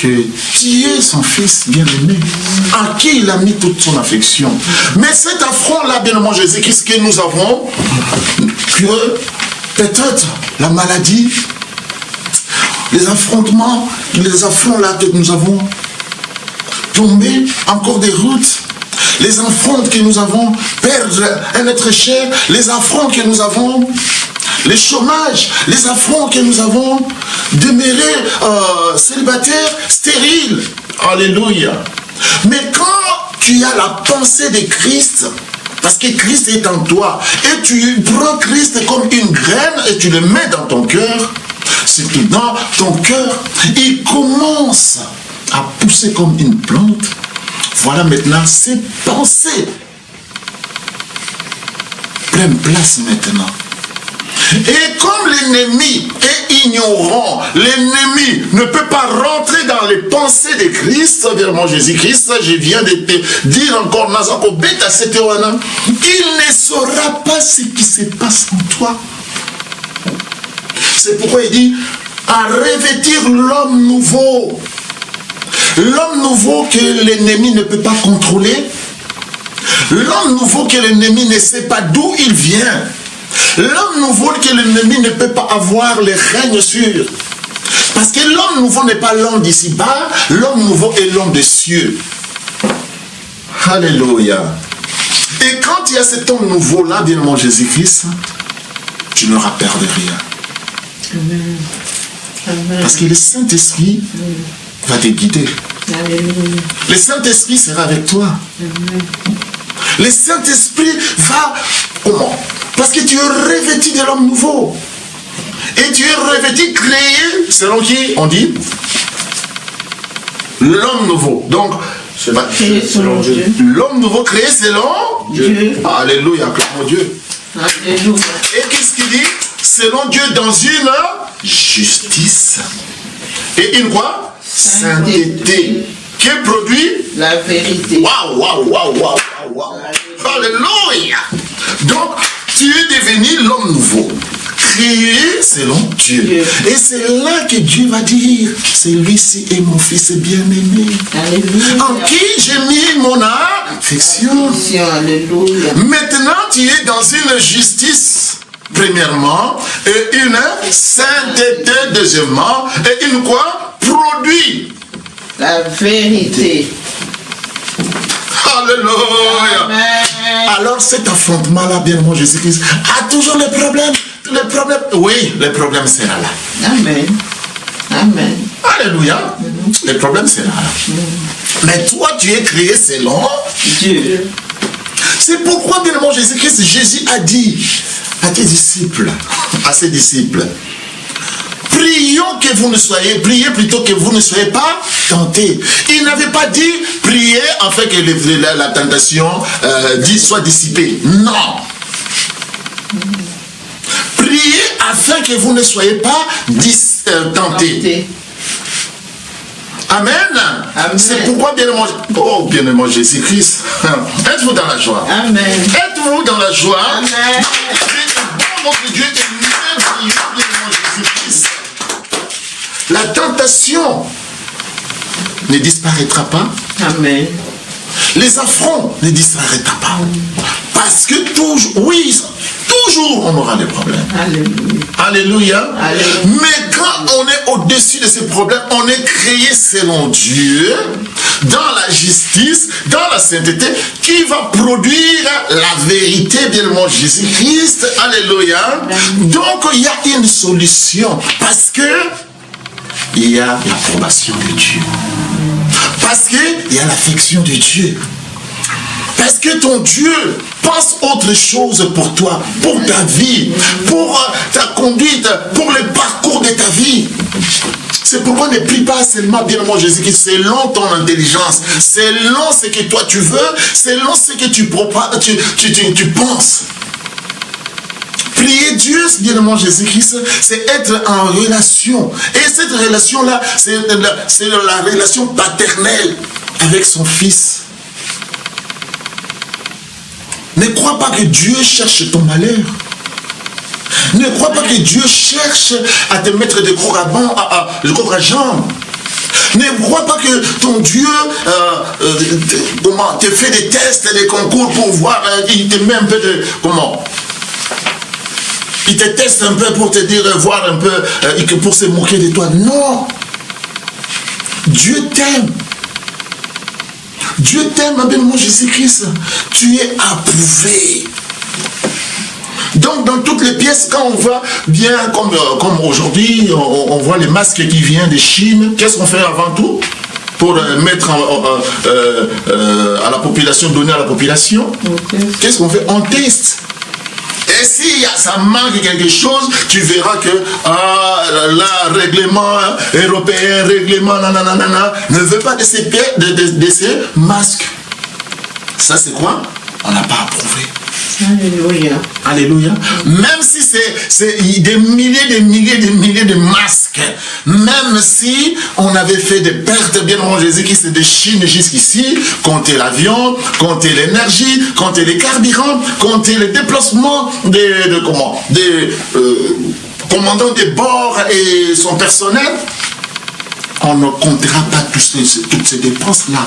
que tu es son fils bien-aimé, en qui il a mis toute son affection. Mais cet affront-là, bien-aimé Jésus-Christ, que nous avons, que peut-être la maladie, les affrontements, les affronts-là que nous avons tombé encore des routes, les affronts que nous avons, perdre un être cher, les affronts que nous avons, les chômages, les affronts que nous avons, demeurer célibataires, stériles. Alléluia. Mais quand tu as la pensée de Christ, parce que Christ est en toi, et tu prends Christ comme une graine et tu le mets dans ton cœur, surtout dans ton cœur, il commence à pousser comme une plante. Voilà maintenant ces pensées prennent place maintenant. Et comme l'ennemi est ignorant, l'ennemi ne peut pas rentrer dans les pensées de Christ, vraiment Jésus-Christ, je viens de te dire encore, il ne saura pas ce qui se passe en toi. C'est pourquoi il dit, à revêtir l'homme nouveau. L'homme nouveau que l'ennemi ne peut pas contrôler. L'homme nouveau que l'ennemi ne sait pas d'où il vient. L'homme nouveau que l'ennemi ne peut pas avoir le règne sur. Parce que l'homme nouveau n'est pas l'homme d'ici-bas, l'homme nouveau est l'homme des cieux. Alléluia. Et quand il y a cet homme nouveau-là, bien mon Jésus-Christ, tu n'auras peur de rien. Amen. Amen. Parce que le Saint-Esprit va te guider. Alléluia. Le Saint-Esprit sera avec toi. Amen. Le Saint-Esprit va... Comment? Parce que tu es revêtu de l'homme nouveau. Et tu es revêtu, créé, selon qui on dit? L'homme nouveau. Donc, Créé selon Dieu. l'homme nouveau créé selon Dieu. Alléluia, acclamons Dieu. Alléluia. Et qu'est-ce qu'il dit? Selon Dieu dans une justice. Et une quoi? Sainteté. Qui produit La vérité. waouh, waouh, waouh, waouh, waouh. Alléluia. Donc, tu es devenu l'homme nouveau, créé selon Dieu. Et c'est là que Dieu va dire, celui-ci est mon fils bien-aimé, Alléluia. en qui j'ai mis mon affection. Alléluia. Maintenant, tu es dans une justice, premièrement, et une sainteté, deuxièmement, et une quoi? Produit. La vérité. Alléluia. Amen. Alors cet affrontement-là, bien mon Jésus-Christ, a toujours les problèmes. Les problèmes, oui, les problèmes sera là. Amen. Amen. Alléluia. Les problèmes sera là. Mais toi, tu es créé selon Dieu. C'est pourquoi, bien mon Jésus-Christ, Jésus a dit à tes disciples, à ses disciples, prions que vous ne soyez, priez plutôt que vous ne soyez pas tentés. Il n'avait pas dit priez afin que la tentation soit dissipée. Non. Priez afin que vous ne soyez pas tentés. Amen. Amen. C'est pourquoi bien-aimé Jésus-Christ, êtes-vous dans la joie? Amen. Êtes-vous dans la joie? Amen. Notre Dieu est merveilleux, bien-aimé Jésus-Christ. La tentation ne disparaîtra pas. Amen. Les affronts ne disparaîtront pas. Parce que toujours, oui, toujours on aura des problèmes. Alléluia. Alléluia. Alléluia. Mais quand on est au-dessus de ces problèmes, on est créé selon Dieu, dans la justice, dans la sainteté, qui va produire la vérité, bien mon Jésus-Christ. Alléluia. Donc il y a une solution. Parce que il y a l'approbation de Dieu. Parce qu'il y a l'affection de Dieu. Parce que ton Dieu pense autre chose pour toi, pour ta vie, pour ta conduite, pour le parcours de ta vie. C'est pourquoi ne prie pas seulement, bien mon Jésus-Christ, selon ton intelligence, selon ce que toi tu veux, selon ce que tu penses. Prier Dieu, bien mon Jésus-Christ, c'est être en relation. Et cette relation-là, c'est la relation paternelle avec son Fils. Ne crois pas que Dieu cherche ton malheur. Ne crois pas que Dieu cherche à te mettre de corps à jambes. Ne crois pas que ton Dieu te fait des tests, des concours pour voir, il te met un peu de... Comment? Il te teste un peu pour te dire, voir un peu, pour se moquer de toi. Non. Dieu t'aime. Dieu t'aime, ma bien-aimée Jésus-Christ. Tu es approuvé. Donc, dans toutes les pièces, quand on voit bien, comme aujourd'hui, on voit les masques qui viennent de Chine, qu'est-ce qu'on fait avant tout pour mettre à la population, donner à la population? Qu'est-ce qu'on fait? On teste. Et si ça manque quelque chose, tu verras que règlement européen, règlement nanana, ne veut pas de ces masques. Ça c'est quoi? On n'a pas approuvé. Alléluia. Alléluia. Même si c'est des milliers de masques, même si on avait fait des pertes, bien mon Jésus-Christ, de Chine jusqu'ici, compter l'avion, compter l'énergie, compter les carburants, compter les déplacements des commandants des bords et son personnel, on ne comptera pas toutes ces dépenses-là.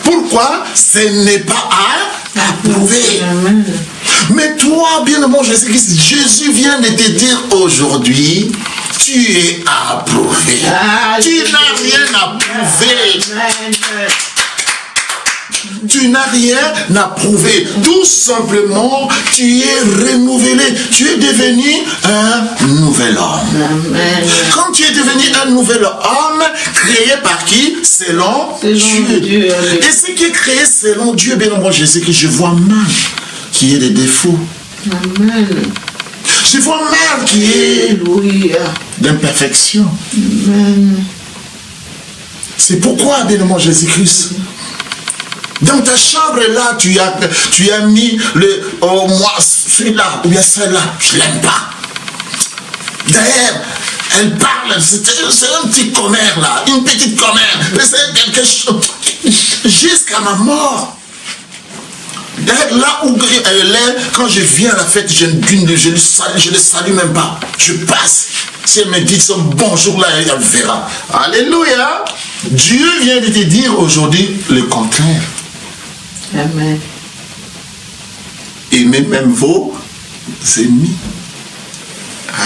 Pourquoi? Ce n'est pas à approuver. Mais toi, bien mon Jésus-Christ, Jésus vient de te dire aujourd'hui, tu es approuvé. Tu n'as rien à prouver. Tu n'as rien à prouver. Tout simplement, tu es renouvelé. Tu es devenu un nouvel homme. Amen. Quand tu es devenu un nouvel homme, créé par qui? Selon Dieu. Et ce qui est créé selon Dieu, bien mon Jésus, que je vois mal qu'il y ait des défauts. Amen. Je vois mal qu'il y ait d'imperfection. C'est pourquoi, bien mon Jésus-Christ, dans ta chambre là, tu as mis moi, celui-là, ou bien celle-là, je l'aime pas. D'ailleurs, elle parle, c'est un petit commère là, une petite commère, mais c'est quelque chose, jusqu'à ma mort. D'ailleurs, là où elle est, quand je viens à la fête, je ne le salue même pas. Je passe. Si elle me dit son bonjour là, elle verra. Alléluia. Dieu vient de te dire aujourd'hui le contraire. Amen. Aimez même vos ennemis.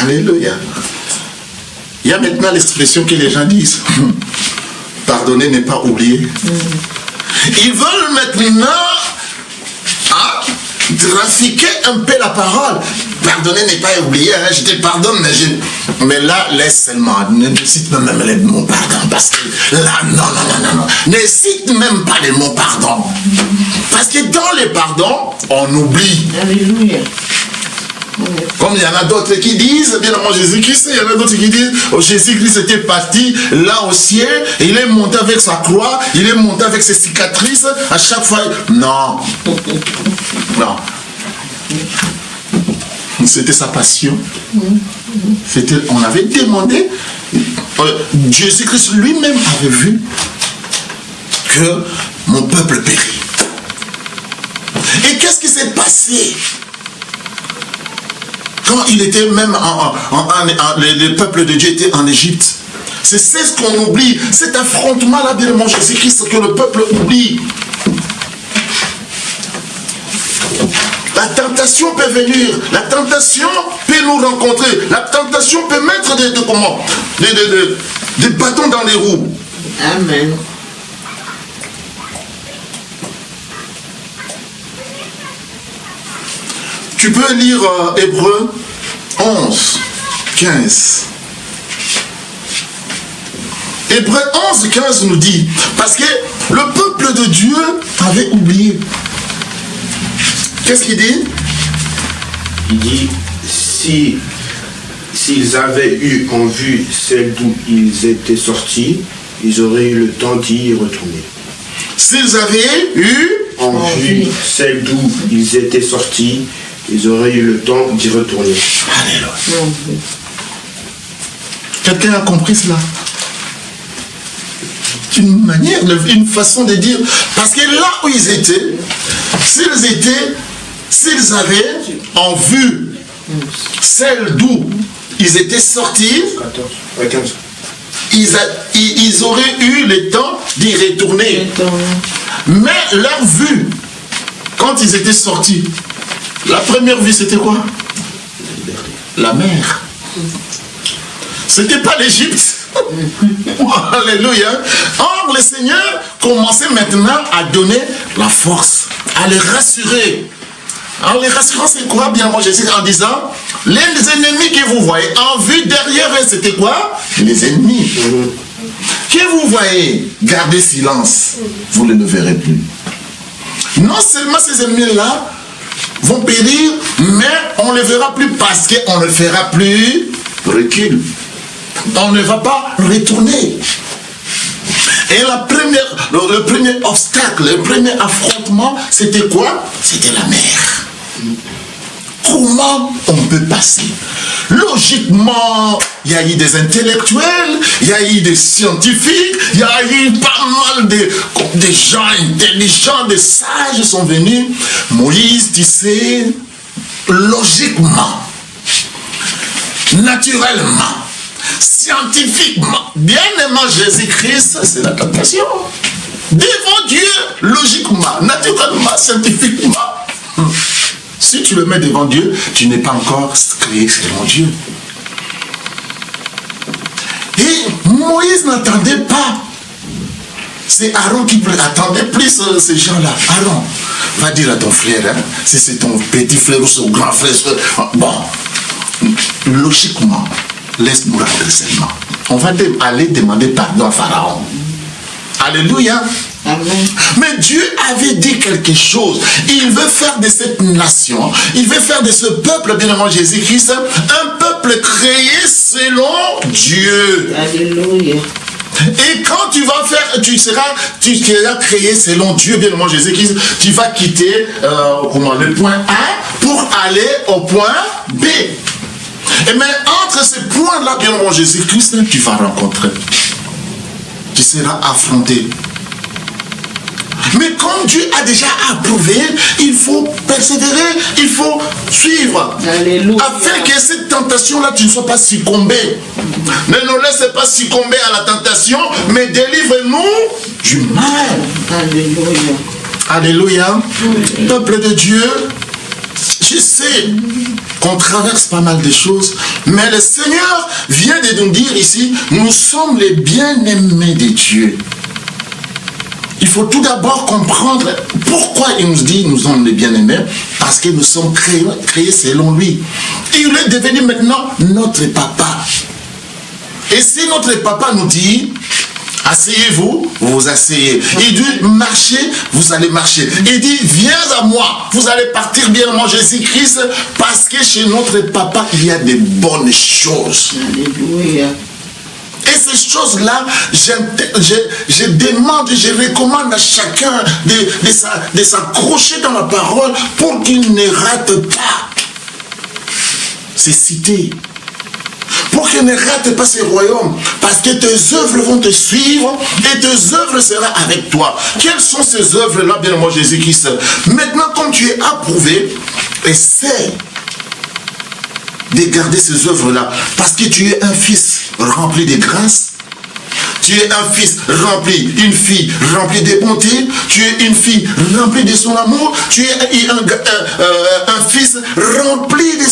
Alléluia. Il y a maintenant l'expression que les gens disent. Pardonner n'est pas oublier. Ils veulent maintenant trafiquer un peu la parole. Pardonner n'est pas oublier. Hein. Je te pardonne, mais là, laisse seulement. Ne cite même les mots pardon. Parce que là, non. Ne cite même pas les mots pardon. Parce que dans les pardons, on oublie. Alléluia. Comme il y en a d'autres qui disent, bien avant Jésus-Christ, il y en a d'autres qui disent, Jésus-Christ était parti là au ciel, et il est monté avec sa croix, il est monté avec ses cicatrices, à chaque fois. Non. Non. C'était sa passion. On avait demandé, Jésus-Christ lui-même avait vu que mon peuple périt. Et qu'est-ce qui s'est passé? Quand il était même le peuple de Dieu était en Égypte. C'est ce qu'on oublie. Cet affrontement-là, bien mon Jésus-Christ, que le peuple oublie. La tentation peut venir. La tentation peut nous rencontrer. La tentation peut mettre des bâtons dans les roues. Amen. Tu peux lire Hébreux 11, 15. Hébreux 11, 15 nous dit, parce que le peuple de Dieu avait oublié. Qu'est-ce qu'il dit? Il dit, s'ils avaient eu en vue celle d'où ils étaient sortis, ils auraient eu le temps d'y retourner. S'ils avaient eu en vue celle d'où ils étaient sortis, ils auraient eu le temps d'y retourner. Alléluia. Quelqu'un a compris cela? Une manière, une façon de dire. Parce que là où ils étaient, s'ils avaient en vue celle d'où ils étaient sortis, 14, 15. ils auraient eu le temps d'y retourner. Mais leur vue, quand ils étaient sortis, la première vue c'était quoi? La mer. C'était pas l'Égypte. Alléluia. Or, le Seigneur commençait maintenant à donner la force, à les rassurer. Alors, les rassurants, c'est quoi? Bien, moi, Jésus, en disant, les ennemis que vous voyez, en vue derrière eux, c'était quoi? Les ennemis. Que vous voyez, gardez silence, vous ne le verrez plus. Non seulement ces ennemis-là vont périr, mais on ne les verra plus parce qu'on ne fera plus recul. On ne va pas retourner. Et le premier obstacle, le premier affrontement, c'était quoi? C'était la mer. Comment on peut passer? Logiquement, il y a eu des intellectuels, il y a eu des scientifiques, il y a eu pas mal de gens intelligents, des sages sont venus. Moïse disait, logiquement, naturellement, scientifiquement, bien aimant Jésus-Christ, c'est la tentation. Devant Dieu, logiquement, naturellement, scientifiquement. Si tu le mets devant Dieu, tu n'es pas encore créé selon Dieu. Et Moïse n'attendait pas. C'est Aaron qui attendait plus ces gens-là. Aaron, va dire à ton frère, hein, si c'est ton petit frère ou son grand frère. Bon, logiquement, laisse-nous rendre seulement. On va aller demander pardon à Pharaon. Alléluia. Amen. Mais Dieu avait dit quelque chose. Il veut faire de cette nation, il veut faire de ce peuple, bien aimé Jésus-Christ, un peuple créé selon Dieu. Alléluia. Et quand tu vas faire, tu seras créé selon Dieu, bien aimé Jésus-Christ, tu vas quitter le point A pour aller au point B. Et mais entre ces points-là, bien aimé Jésus-Christ, tu vas rencontrer. Tu seras affronté. Mais comme Dieu a déjà approuvé, il faut persévérer, il faut suivre. Alléluia. Afin que cette tentation-là, tu ne sois pas succombé. Ne nous laisse pas succomber à la tentation, mais délivre-nous du mal. Alléluia. Alléluia. Peuple de Dieu, je sais qu'on traverse pas mal de choses, mais le Seigneur vient de nous dire ici, nous sommes les bien-aimés de Dieu. Il faut tout d'abord comprendre pourquoi il nous dit nous sommes les bien-aimés, parce que nous sommes créés selon lui. Il est devenu maintenant notre papa. Et si notre papa nous dit asseyez-vous, vous vous asseyez. Il dit marchez, vous allez marcher. Il dit viens à moi, vous allez partir bien à Jésus-Christ, parce que chez notre papa il y a de bonnes choses. Alléluia. Et ces choses-là, je demande, je recommande à chacun de s'accrocher dans la parole pour qu'il ne rate pas ces cités. Pour qu'il ne rate pas ces royaumes. Parce que tes œuvres vont te suivre et tes œuvres seront avec toi. Quelles sont ces œuvres-là, bien moi Jésus-Christ? Maintenant, comme tu es approuvé, essaie de garder ces œuvres-là, parce que tu es un fils rempli de grâce, tu es un fils rempli, une fille remplie de bonté, tu es une fille remplie de son amour, tu es un fils rempli de